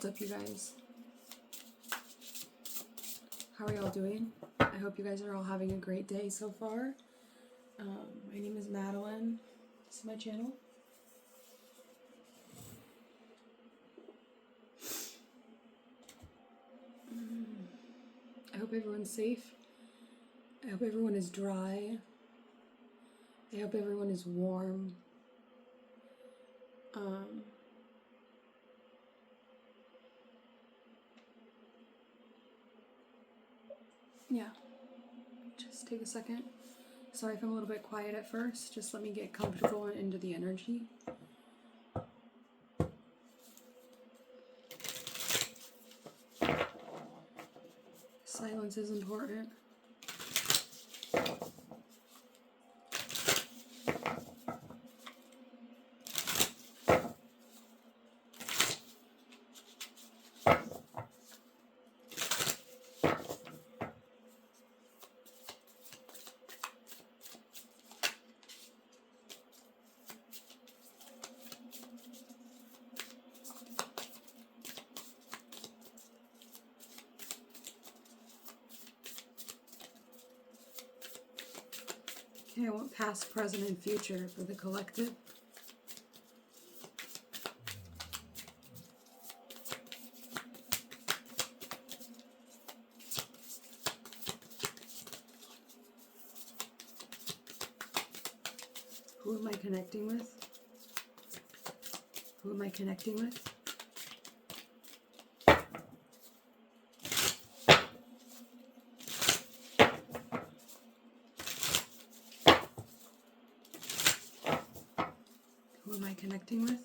What's up, you guys? How are y'all doing? I hope you guys are all having a great day so far. My name is Madeline. This is my channel. I hope everyone's safe. I hope everyone is dry. I hope everyone is warm. Yeah, just take a second. Sorry if I'm a little bit quiet at first. Just let me get comfortable and into the energy. Silence is important. Okay, I want past, present, and future for the collective. Who am I connecting with? Who am I connecting with? Who am I connecting with?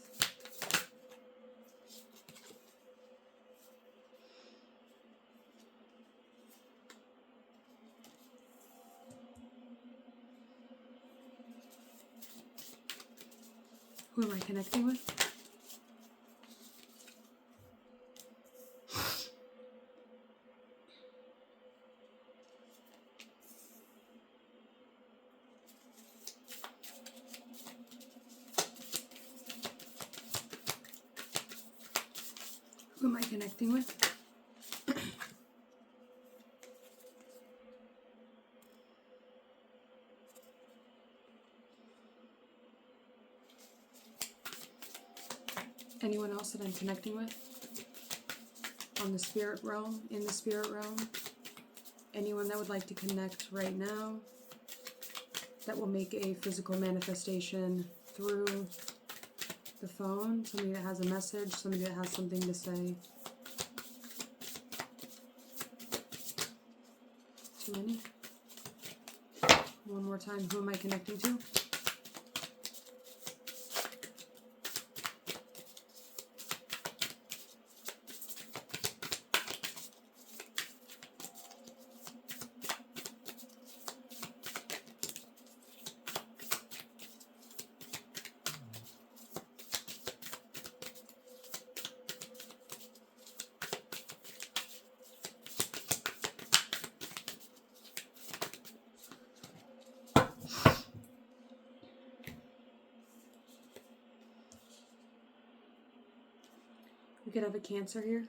Who am I connecting with? Who am I connecting with? Anyone else that I'm connecting with? On the spirit realm, in the spirit realm? Anyone that would like to connect right now? That will make a physical manifestation through the phone? Somebody that has a message, somebody that has something to say. Too many? One more time, who am I connecting to? We could have a Cancer here.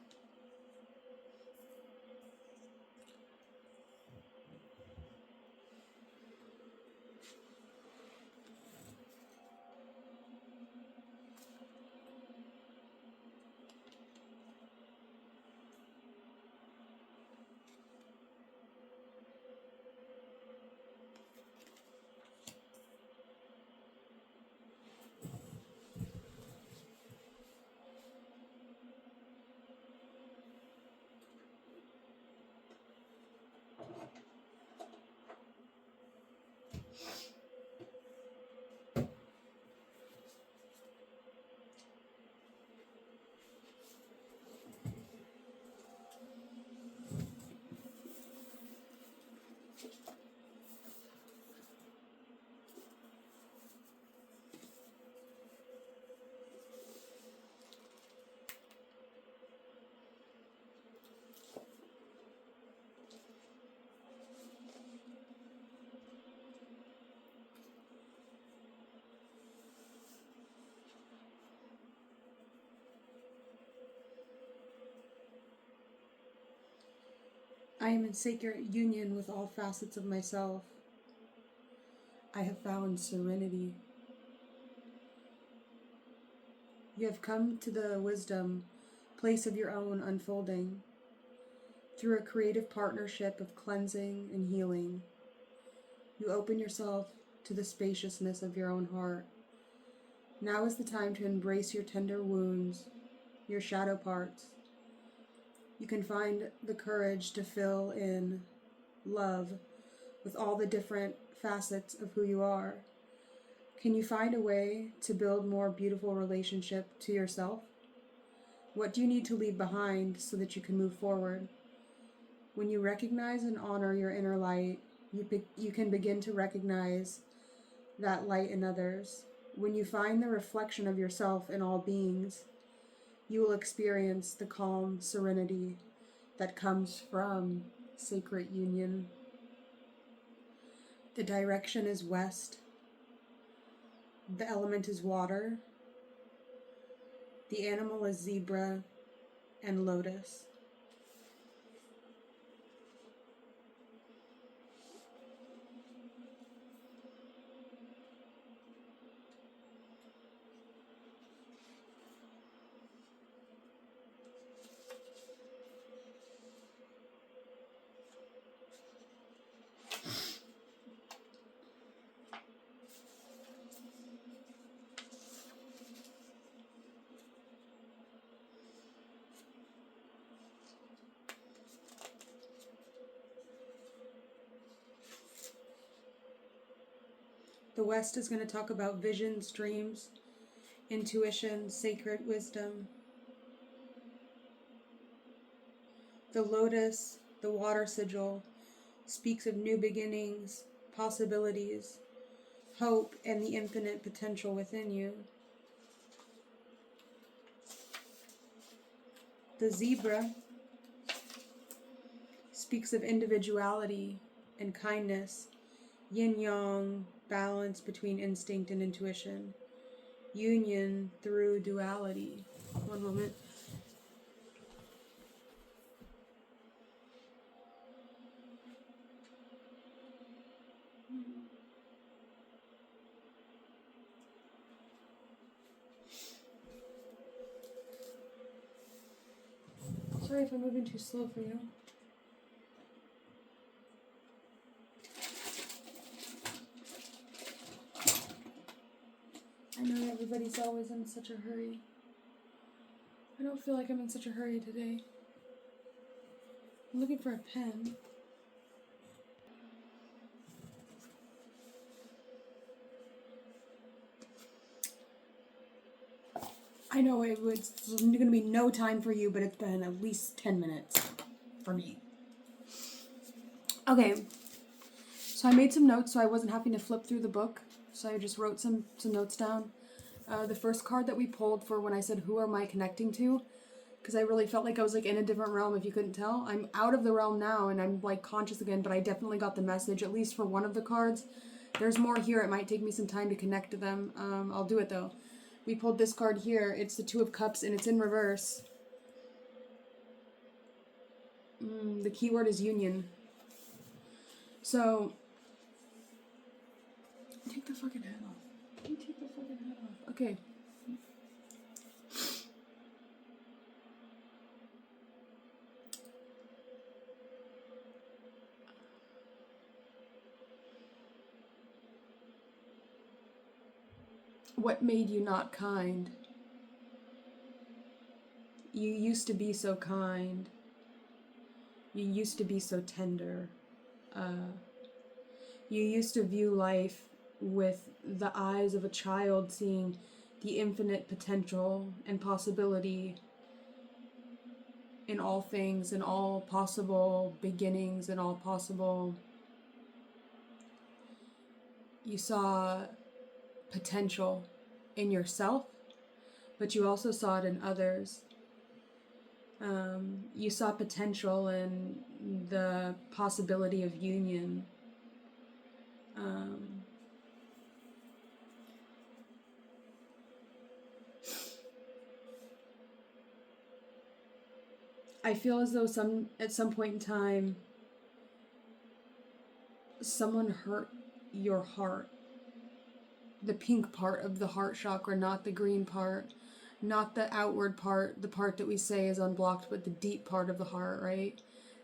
I am in sacred union with all facets of myself. I have found serenity. You have come to the wisdom place of your own unfolding through a creative partnership of cleansing and healing. You open yourself to the spaciousness of your own heart. Now is the time to embrace your tender wounds, your shadow parts. You can find the courage to fill in love with all the different facets of who you are. Can you find a way to build more beautiful relationship to yourself? What do you need to leave behind so that you can move forward? When you recognize and honor your inner light, you can begin to recognize that light in others. When you find the reflection of yourself in all beings, you will experience the calm serenity that comes from sacred union. The direction is west. The element is water. The animal is zebra and lotus. The West is going to talk about visions, dreams, intuition, sacred wisdom. The lotus, the water sigil, speaks of new beginnings, possibilities, hope, and the infinite potential within you. The zebra speaks of individuality and kindness, yin-yang, balance between instinct and intuition, union through duality. One moment. Sorry if I'm moving too slow for you. I know everybody's always in such a hurry. I don't feel like I'm in such a hurry today. I'm looking for a pen. I know it's going to be no time for you, but it's been at least 10 minutes for me. Okay, so I made some notes so I wasn't having to flip through the book. So I just wrote some notes down. The first card that we pulled for when I said, who am I connecting to? Because I really felt like I was like in a different realm, if you couldn't tell. I'm out of the realm now and I'm like conscious again, but I definitely got the message, at least for one of the cards. There's more here. It might take me some time to connect to them. I'll do it though. We pulled this card here. It's the Two of Cups and it's in reverse. The keyword is union. So, take the fucking head off. You take the fucking head off. Okay. What made you not kind? You used to be so kind. You used to be so tender. You used to view life with the eyes of a child, seeing the infinite potential and possibility in all things, in all possible beginnings, in all possible... You saw potential in yourself, but you also saw it in others. You saw potential in the possibility of union. I feel as though at some point in time someone hurt your heart. The pink part of the heart chakra, not the green part. Not the outward part, the part that we say is unblocked, but the deep part of the heart, right?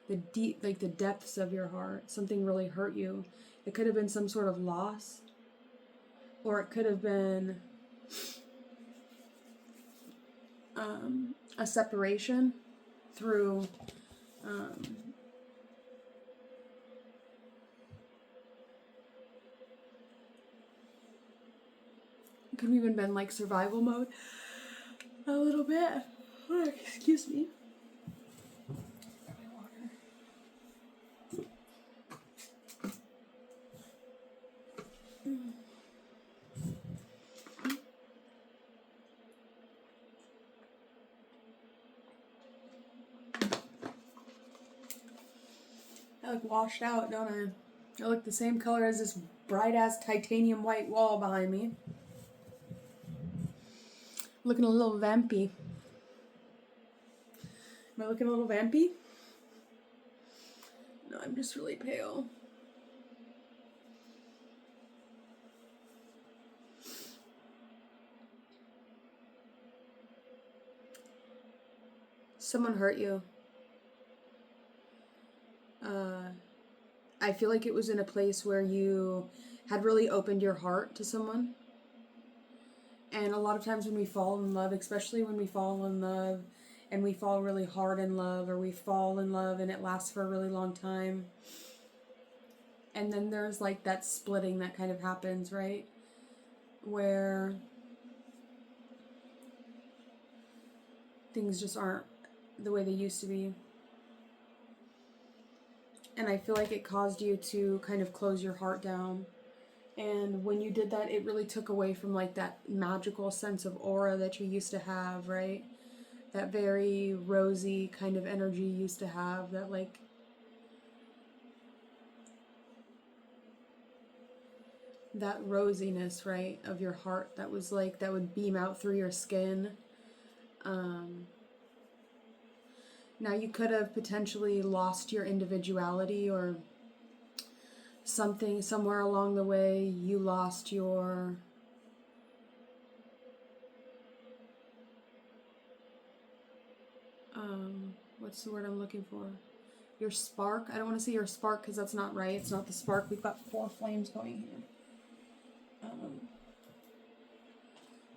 The deep, like the depths of your heart. Something really hurt you. It could have been some sort of loss. Or it could have been a separation through it could have even been like survival mode a little bit. Oh, excuse me. I look washed out, don't I? I look the same color as this bright-ass titanium white wall behind me. Looking a little vampy. Am I looking a little vampy? No, I'm just really pale. Someone hurt you. I feel like it was in a place where you had really opened your heart to someone. And a lot of times when we fall in love, especially when we fall in love and we fall really hard in love, or we fall in love and it lasts for a really long time, and then there's like that splitting that kind of happens, right? Where things just aren't the way they used to be. And I feel like it caused you to kind of close your heart down. And when you did that, it really took away from like that magical sense of aura that you used to have, right? That very rosy kind of energy you used to have, that like that rosiness, right, of your heart that was like, that would beam out through your skin. Now you could have potentially lost your individuality, or something, somewhere along the way you lost your what's the word I'm looking for? Your spark. I don't want to say your spark because that's not right. It's not the spark. We've got 4 flames going here. I'm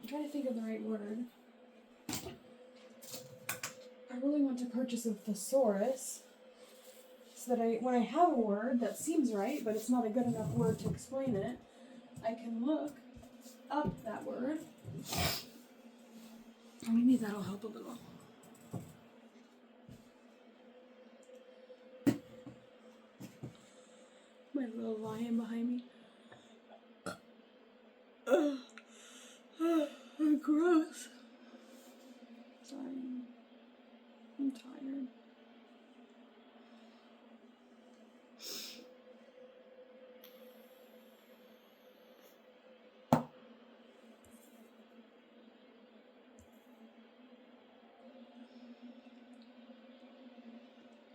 trying to think of the right word. I really want to purchase a thesaurus so that when I have a word that seems right, but it's not a good enough word to explain it, I can look up that word. Maybe that'll help a little. My little lion behind me. Gross. Sorry. I'm tired.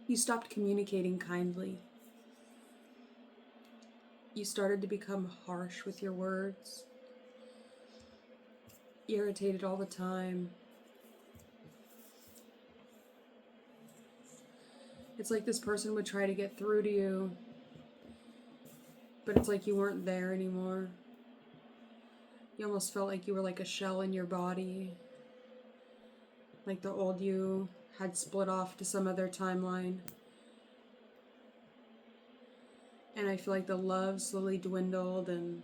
You stopped communicating kindly. You started to become harsh with your words. Irritated all the time. It's like this person would try to get through to you, but it's like you weren't there anymore. You almost felt like you were like a shell in your body. Like the old you had split off to some other timeline. And I feel like the love slowly dwindled, and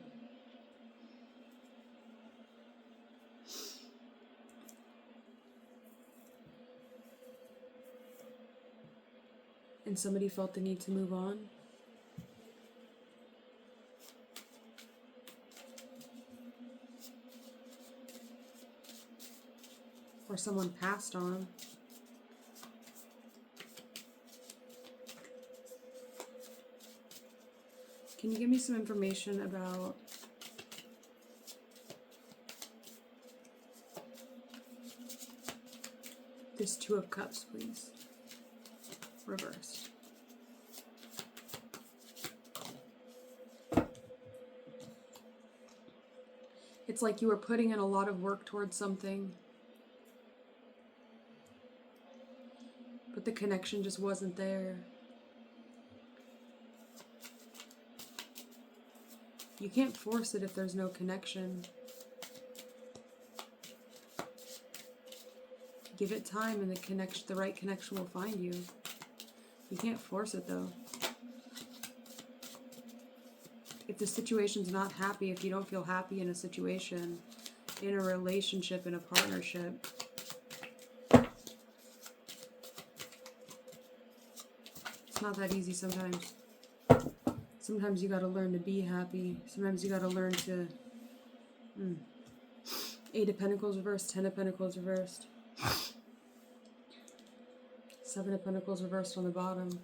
somebody felt the need to move on. Or someone passed on. Can you give me some information about this 2 of Cups, please? Reversed. It's like you were putting in a lot of work towards something, but the connection just wasn't there. You can't force it if there's no connection. Give it time and the right connection will find you. You can't force it though. If the situation's not happy, if you don't feel happy in a situation, in a relationship, in a partnership, it's not that easy sometimes. Sometimes you gotta learn to be happy. Sometimes you gotta learn to... Eight of Pentacles reversed, 10 of Pentacles reversed. 7 of Pentacles reversed on the bottom.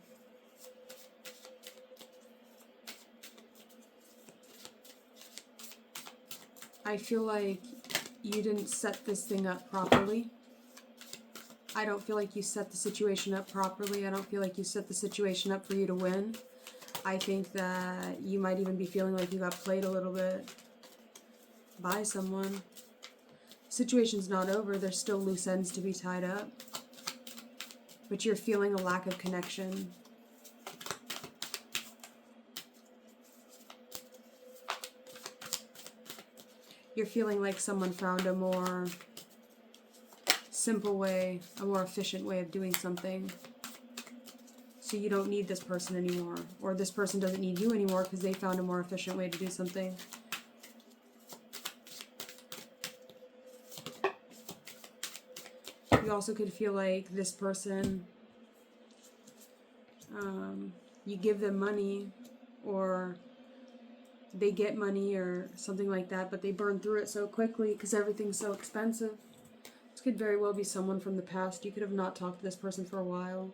I feel like you didn't set this thing up properly. I don't feel like you set the situation up properly. I don't feel like you set the situation up for you to win. I think that you might even be feeling like you got played a little bit by someone. The situation's not over. There's still loose ends to be tied up. But you're feeling a lack of connection. You're feeling like someone found a more simple way, a more efficient way of doing something. So you don't need this person anymore. Or this person doesn't need you anymore because they found a more efficient way to do something. You also could feel like this person, you give them money or they get money or something like that, but they burn through it so quickly because everything's so expensive. This could very well be someone from the past. You could have not talked to this person for a while,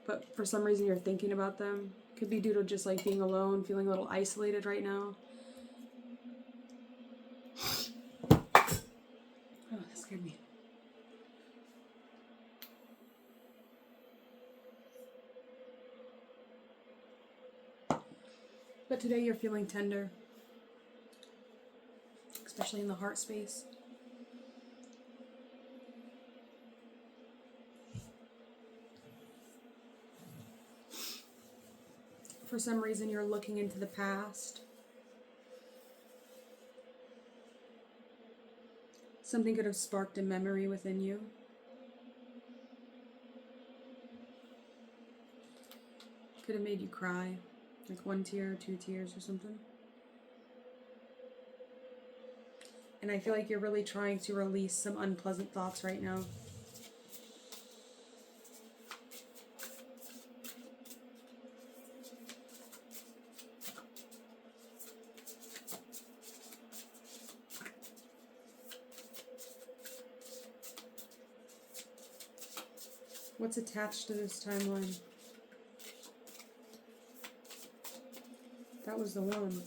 but for some reason you're thinking about them. Could be due to just like being alone, feeling a little isolated right now. Oh, that scared me. But today you're feeling tender, especially in the heart space. For some reason you're looking into the past. Something could have sparked a memory within you. Could have made you cry. Like 1 tear, 2 tears or something. And I feel like you're really trying to release some unpleasant thoughts right now. What's attached to this timeline? That was the one.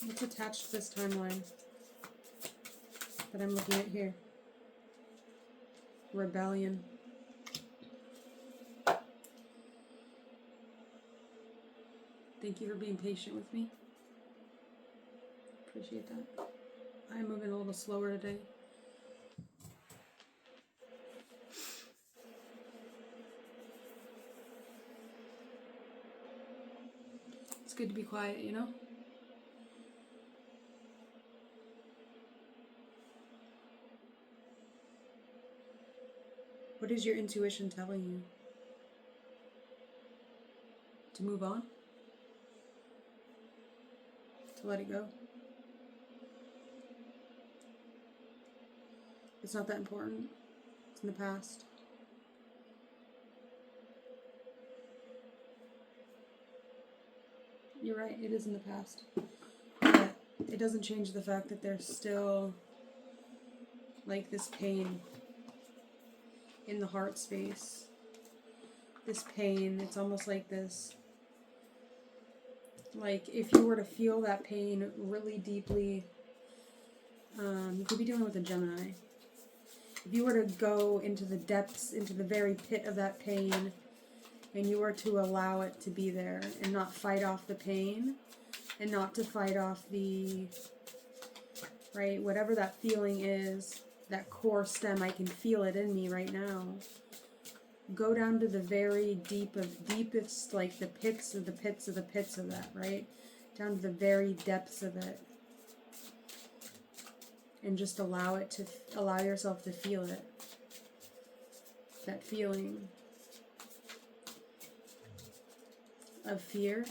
What's attached to this timeline that I'm looking at here? Rebellion. Thank you for being patient with me. Appreciate that. I'm moving a little slower today. It's good to be quiet, you know? What is your intuition telling you? To move on? To let it go? It's not that important. It's in the past. You're right, it is in the past. But it doesn't change the fact that there's still like this pain in the heart space. This pain, it's almost like this. Like if you were to feel that pain really deeply, you could be dealing with a Gemini. if you were to go into the depths, into the very pit of that pain, and you were to allow it to be there and not fight off the pain and not to fight off the, right, whatever that feeling is, that core stem, I can feel it in me right now. Go down to the very deepest, like the pits of the pits of the pits of that, right? Down to the very depths of it. And just allow yourself to feel it. That feeling of fear,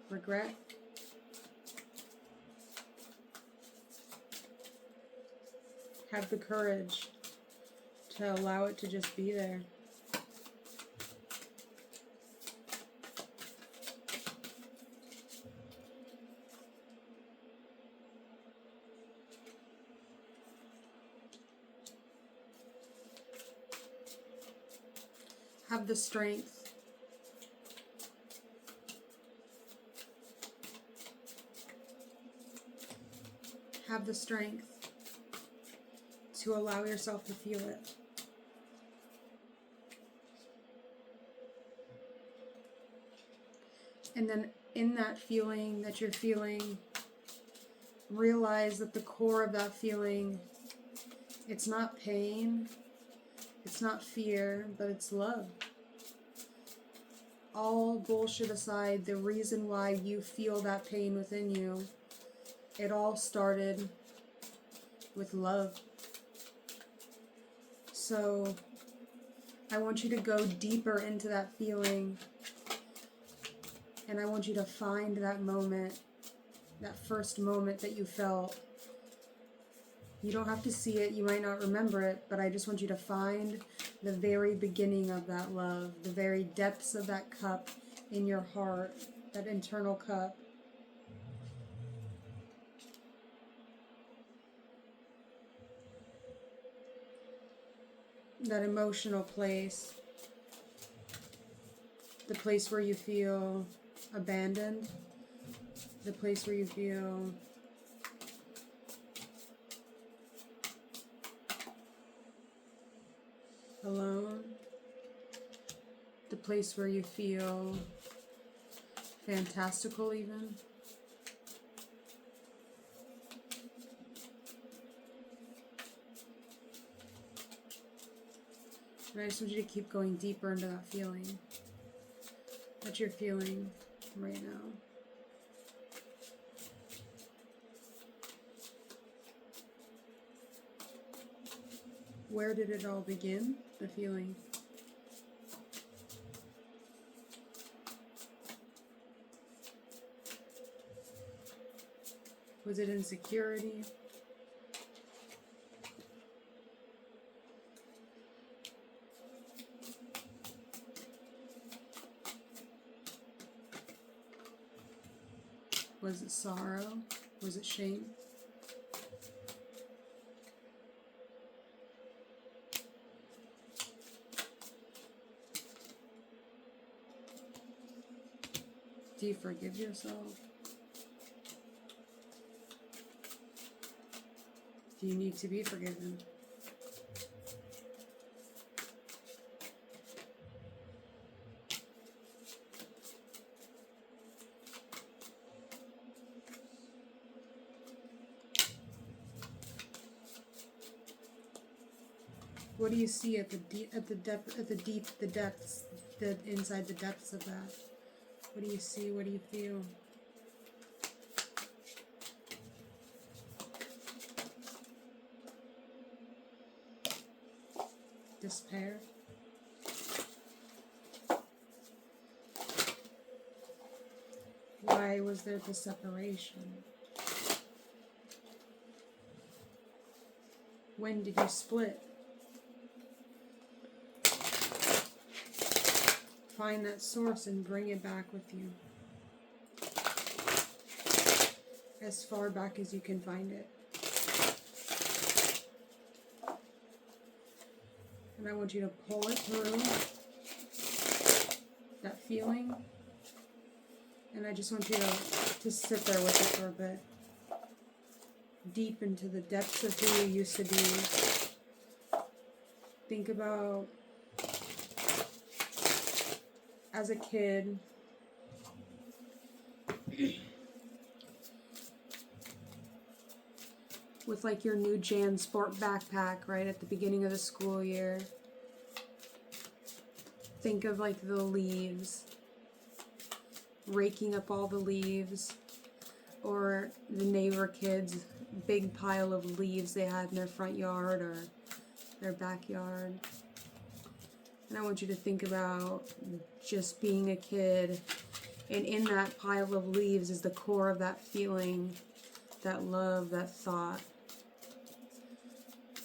regret, have the courage to allow it to just be there. Have the strength to allow yourself to feel it. And then in that feeling that you're feeling, realize that the core of that feeling, it's not pain, it's not fear, but it's love. All bullshit aside, the reason why you feel that pain within you, it all started with love. So I want you to go deeper into that feeling, and I want you to find that moment, that first moment that you felt. You don't have to see it, you might not remember it, but I just want you to find the very beginning of that love, the very depths of that cup in your heart, that internal cup. That emotional place, the place where you feel abandoned, the place where you feel alone, the place where you feel fantastical even. And I just want you to keep going deeper into that feeling that you're feeling right now. Where did it all begin, the feeling? Was it insecurity? Was it sorrow? Was it shame? Do you forgive yourself? Do you need to be forgiven? What do you see at the depths, inside the depths of that? What do you see? What do you feel? Despair? Why was there the separation? When did you split? Find that source and bring it back with you. As far back as you can find it. And I want you to pull it through that feeling. And I just want you to sit there with it for a bit. deep into the depths of who you used to be. Think about as a kid, with like your new Jan Sport backpack right at the beginning of the school year. Think of like the leaves, raking up all the leaves, or the neighbor kids' big pile of leaves they had in their front yard or their backyard. And I want you to think about just being a kid, and in that pile of leaves is the core of that feeling, that love, that thought.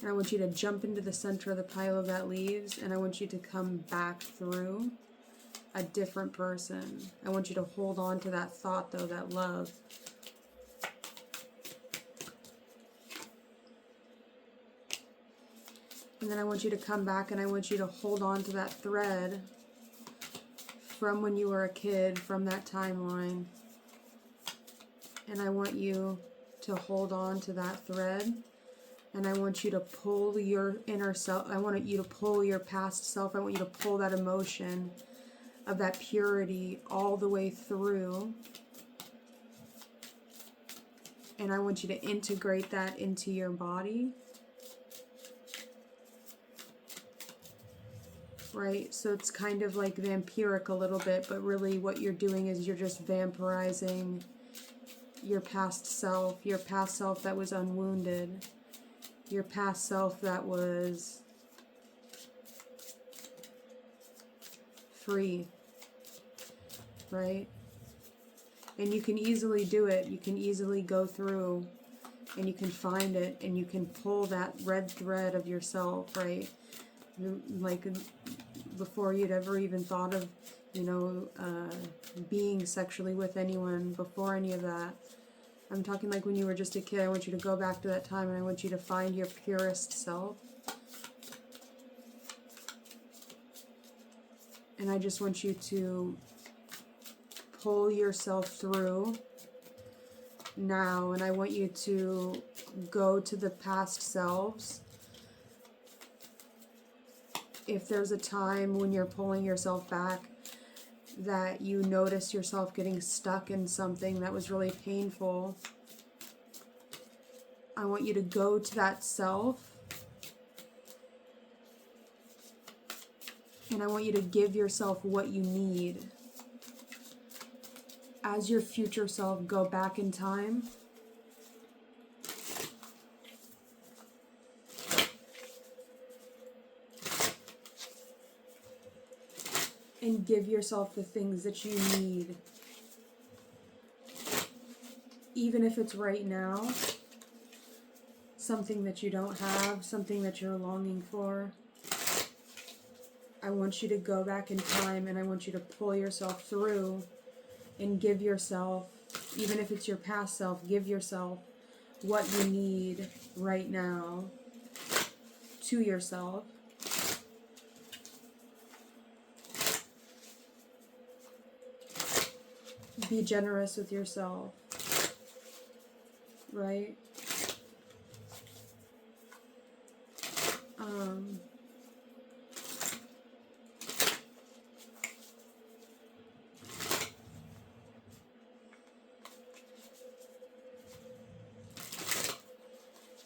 And I want you to jump into the center of the pile of that leaves, and I want you to come back through a different person. I want you to hold on to that thought, though, that love. And then I want you to come back, and I want you to hold on to that thread from when you were a kid, from that timeline. And I want you to hold on to that thread. And I want you to pull your inner self. I want you to pull your past self. I want you to pull that emotion of that purity all the way through. And I want you to integrate that into your body. Right? So it's kind of like vampiric a little bit, but really what you're doing is you're just vampirizing your past self that was unwounded. Your past self that was free, right? And you can easily do it. You can easily go through and you can find it and you can pull that red thread of yourself, right? Like before you'd ever even thought of, being sexually with anyone, before any of that. I'm talking like when you were just a kid. I want you to go back to that time and I want you to find your purest self. And I just want you to pull yourself through now. And I want you to go to the past selves. If there's a time when you're pulling yourself back that you notice yourself getting stuck in something that was really painful, I want you to go to that self and I want you to give yourself what you need. As your future self, go back in time and give yourself the things that you need. Even if it's right now, something that you don't have, something that you're longing for. I want you to go back in time and I want you to pull yourself through and give yourself, even if it's your past self, give yourself what you need right now to yourself. Be generous with yourself, right?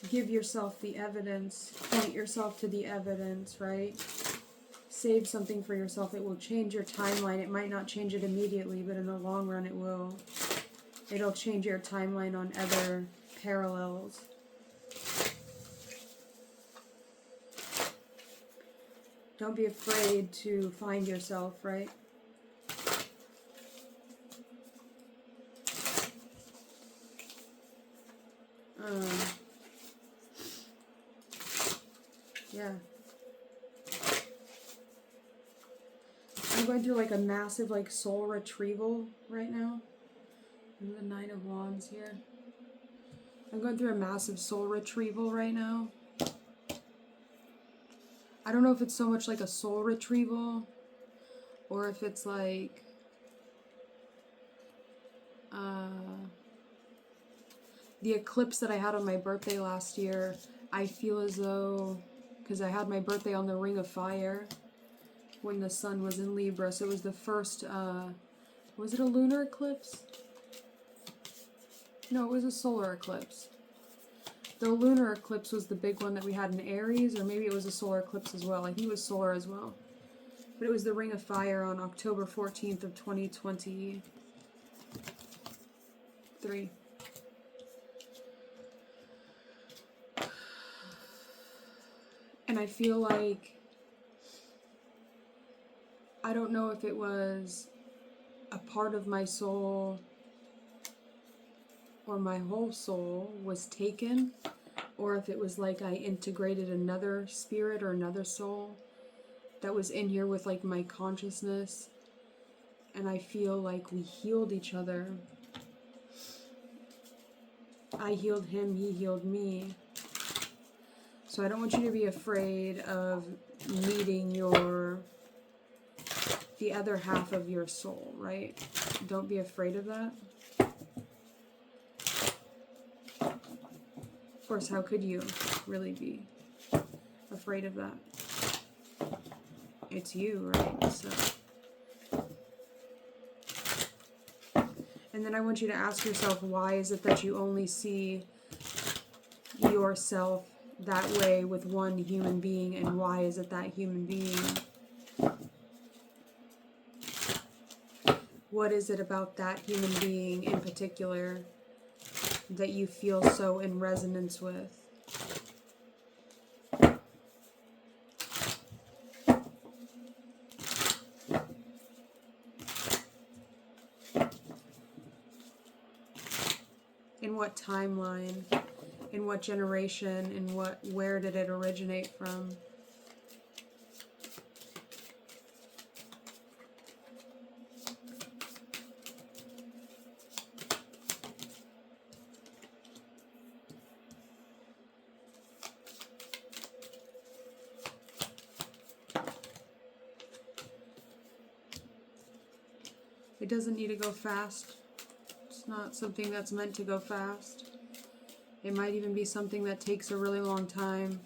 Give yourself the evidence, point yourself to the evidence, right? Save something for yourself. It will change your timeline. It might not change it immediately, but in the long run it will. It'll change your timeline on other parallels. Don't be afraid to find yourself, right? Yeah. I'm going through like a massive like soul retrieval right now. I'm the 9 of Wands here. I'm going through a massive soul retrieval right now. I don't know if it's so much like a soul retrieval or if it's like the eclipse that I had on my birthday last year, I feel as though, because I had my birthday on the Ring of Fire when the sun was in Libra, so it was the first, was it a lunar eclipse? No, it was a solar eclipse. The lunar eclipse was the big one that we had in Aries, or maybe it was a solar eclipse as well. I think it was solar as well. But it was the Ring of Fire on October 14th of 2023. And I feel like, I don't know if it was a part of my soul or my whole soul was taken, or if it was like I integrated another spirit or another soul that was in here with like my consciousness, and I feel like we healed each other. I healed him, he healed me. So I don't want you to be afraid of meeting the other half of your soul, right? Don't be afraid of that. Of course, how could you really be afraid of that? It's you, right? So. And then I want you to ask yourself, why is it that you only see yourself that way with one human being, and why is it that human being? What is it about that human being in particular that you feel so in resonance with? In what timeline? In what generation? Where did it originate from? It doesn't need to go fast. It's not something that's meant to go fast. It might even be something that takes a really long time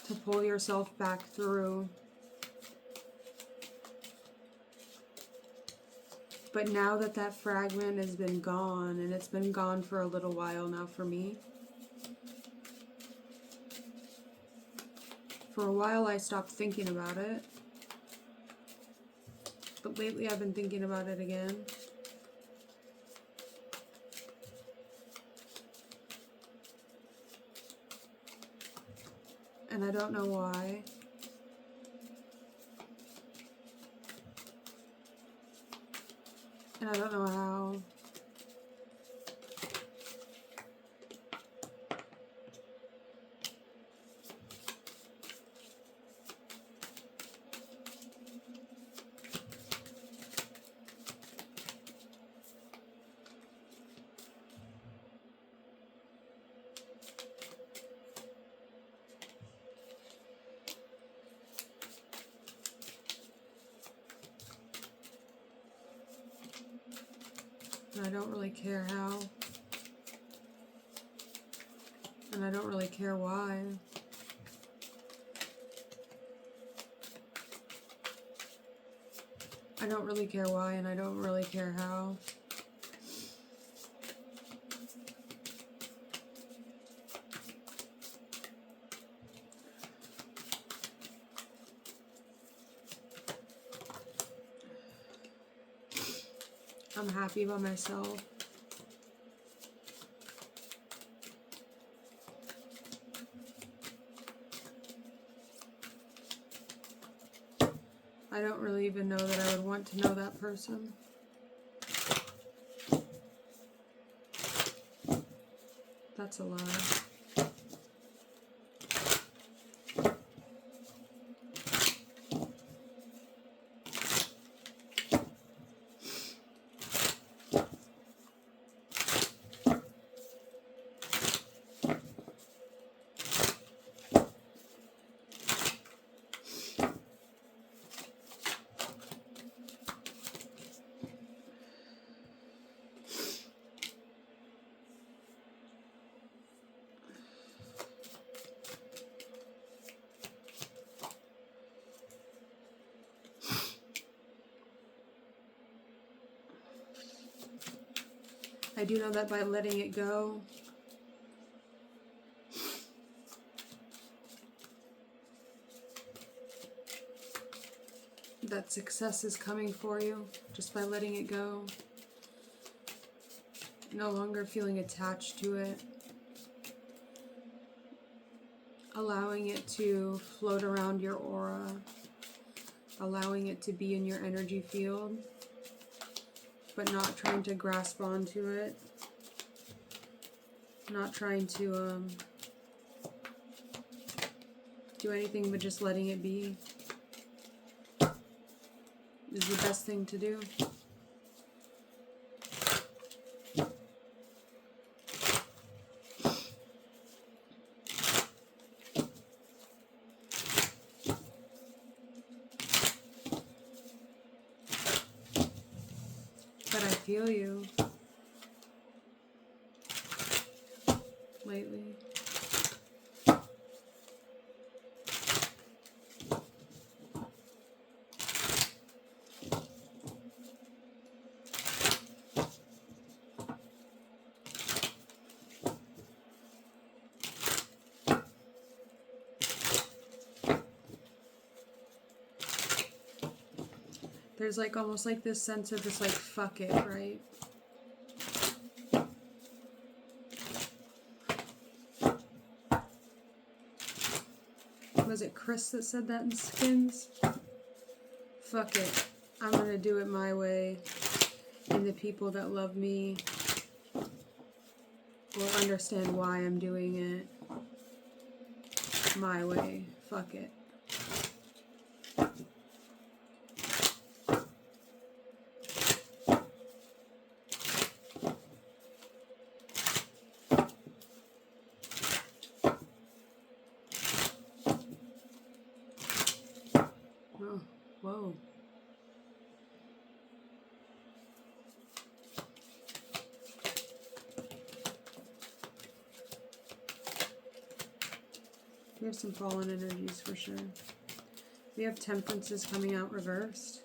to pull yourself back through. But now that that fragment has been gone, and it's been gone for a little while now for me. For a while I stopped thinking about it. But lately I've been thinking about it again. And I don't know why. And I don't know how. And I don't really care how. And I don't really care why. I don't really care why, and I don't really care how. I'm happy by myself. I don't really even know that I would want to know that person. That's a lie. do know that by letting it go, that success is coming for you just by letting it go. No longer feeling attached to it. Allowing it to float around your aura. Allowing it to be in your energy field. But not trying to grasp onto it. Not trying to do anything but just letting it be is the best thing to do. But I feel you lately. There's like almost like this sense of just like fuck it, right? Was it Chris that said that in Skins? Fuck it. I'm gonna do it my way, and the people that love me will understand why I'm doing it my way. Fuck it. Oh, whoa. We have some fallen energies for sure. We have temperances coming out reversed.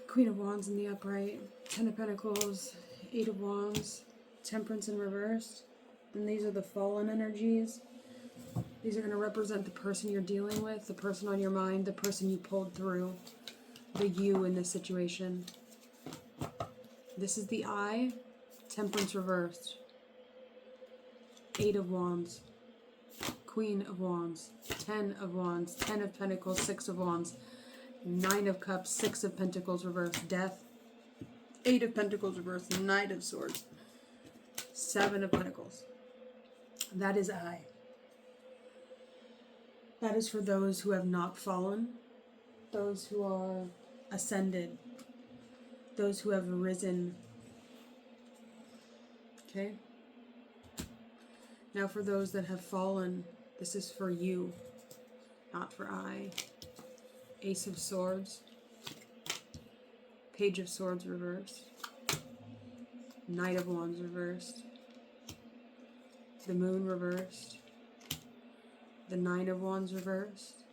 Queen of Wands in the upright. Ten of Pentacles. Eight of Wands. Temperance in reverse. And these are the fallen energies. These are going to represent the person you're dealing with, the person on your mind, the person you pulled through, the you in this situation. This is the I, Temperance reversed. Eight of Wands. Queen of Wands. 10 of Wands. 10 of Pentacles. 6 of Wands. 9 of Cups. 6 of Pentacles reversed. Death. 8 of Pentacles reversed. Knight of Swords. 7 of Pentacles. That is I. That is for those who have not fallen. Those who are ascended. Those who have risen. Okay? Now for those that have fallen, this is for you, not for I. Ace of Swords. Page of Swords reversed. Knight of Wands reversed. The Moon reversed. The 9 of Wands reversed.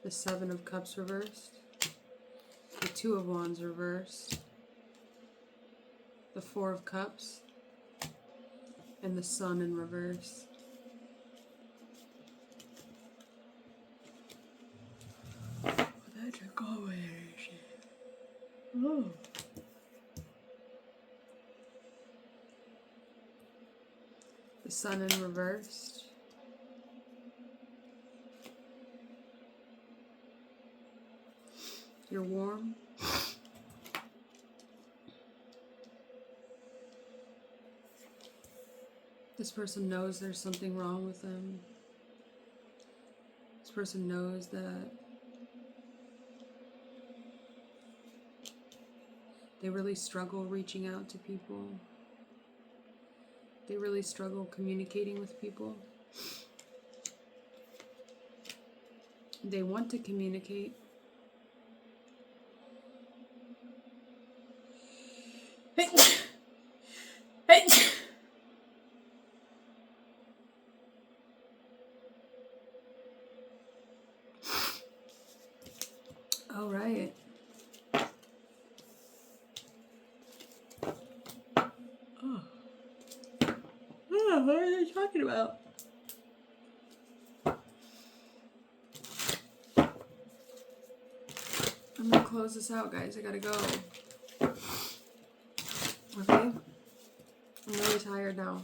The 7 of Cups reversed. The 2 of Wands reversed. The 4 of Cups. And the Sun in reverse. That's a combination. Oh. The Sun in reversed. You're warm. This person knows there's something wrong with them. This person knows that they really struggle reaching out to people. They really struggle communicating with people. They want to communicate. All right. Oh. Oh, what are they talking about? I'm gonna close this out, guys. I gotta go. Okay? I'm really tired now.